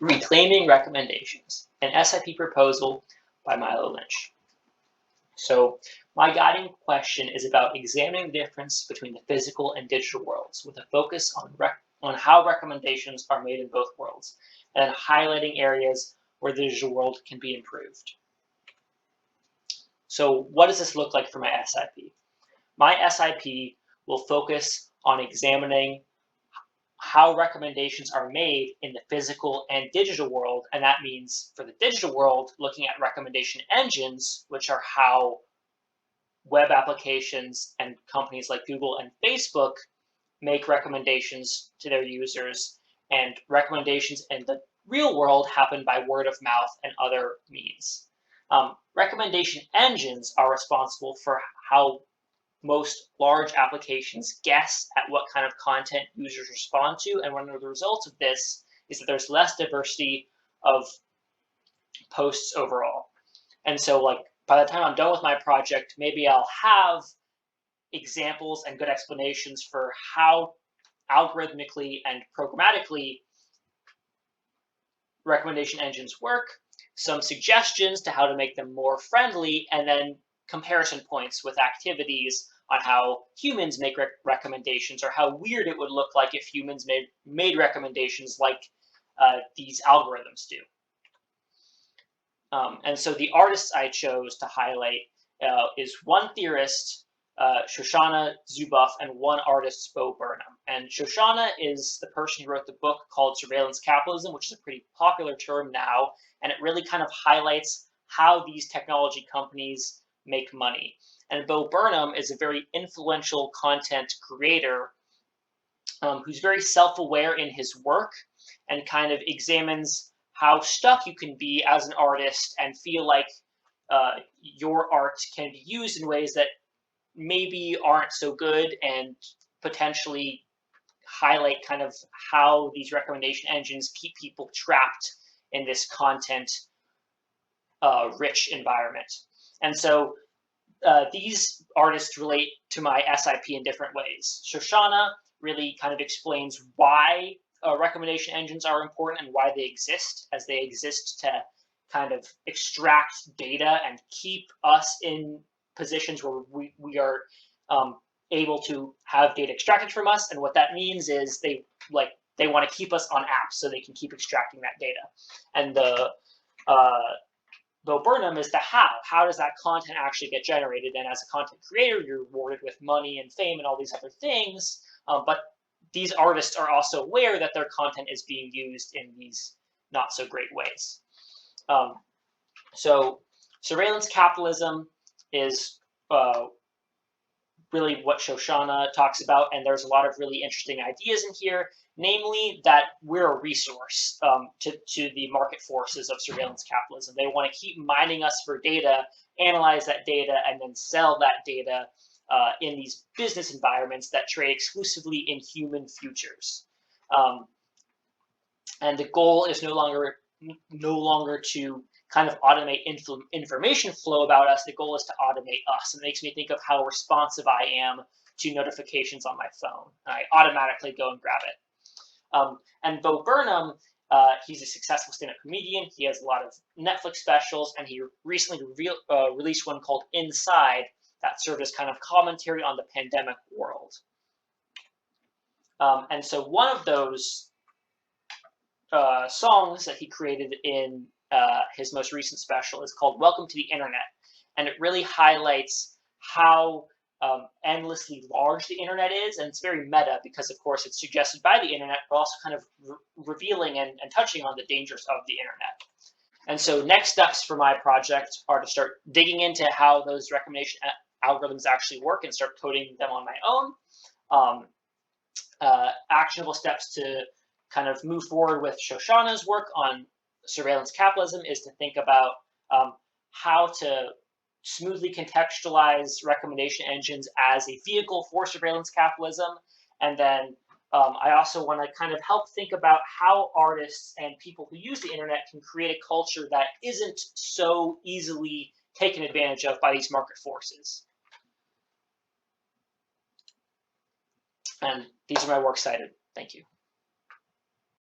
Reclaiming Recommendations, an SIP proposal by Milo Lynch. So my guiding question is about examining the difference between the physical and digital worlds, with a focus on how recommendations are made in both worlds, and highlighting areas where the digital world can be improved. So what does this look like for my SIP? My SIP will focus on examining how recommendations are made in the physical and digital world, and that means for the digital world, looking at recommendation engines, which are how web applications and companies like Google and Facebook make recommendations to their users, and recommendations in the real world happen by word of mouth and other means. Recommendation engines are responsible for how most large applications guess at what kind of content users respond to, and one of the results of this is that there's less diversity of posts overall. And so, like, by the time I'm done with my project, maybe I'll have examples and good explanations for how algorithmically and programmatically recommendation engines work, some suggestions to how to make them more friendly, and then comparison points with activities on how humans make recommendations, or how weird it would look like if humans made recommendations like these algorithms do. And so the artists I chose to highlight is one theorist, Shoshana Zuboff, and one artist, Bo Burnham. And Shoshana is the person who wrote the book called Surveillance Capitalism, which is a pretty popular term now, and it really kind of highlights how these technology companies make money. And Bo Burnham is a very influential content creator who's very self-aware in his work and kind of examines how stuck you can be as an artist and feel like your art can be used in ways that maybe aren't so good, and potentially highlight kind of how these recommendation engines keep people trapped in this content rich environment. And so these artists relate to my SIP in different ways. Shoshana really kind of explains why recommendation engines are important and why they exist, as they exist to kind of extract data and keep us in positions where we are able to have data extracted from us. And what that means is they want to keep us on apps so they can keep extracting that data. And the Bo Burnham is the how. How does that content actually get generated? And as a content creator, you're rewarded with money and fame and all these other things. But these artists are also aware that their content is being used in these not so great ways. So surveillance capitalism is really what Shoshana talks about, and there's a lot of really interesting ideas in here, namely that we're a resource to the market forces of surveillance capitalism. They want to keep mining us for data, analyze that data, and then sell that data in these business environments that trade exclusively in human futures. And the goal is no longer to kind of automate information flow about us. The goal is to automate us. It makes me think of how responsive I am to notifications on my phone. I automatically go and grab it. And Bo Burnham, he's a successful stand-up comedian. He has a lot of Netflix specials, and he recently released one called Inside that served as kind of commentary on the pandemic world. And so one of those songs that he created in his most recent special is called Welcome to the Internet. And it really highlights how endlessly large the internet is. And it's very meta because, of course, it's suggested by the internet, but also kind of revealing and touching on the dangers of the internet. And so next steps for my project are to start digging into how those recommendation algorithms actually work and start coding them on my own. Actionable steps to kind of move forward with Shoshana's work on surveillance capitalism is to think about how to smoothly contextualize recommendation engines as a vehicle for surveillance capitalism. And then I also want to kind of help think about how artists and people who use the internet can create a culture that isn't so easily taken advantage of by these market forces. And these are my works cited. Thank you.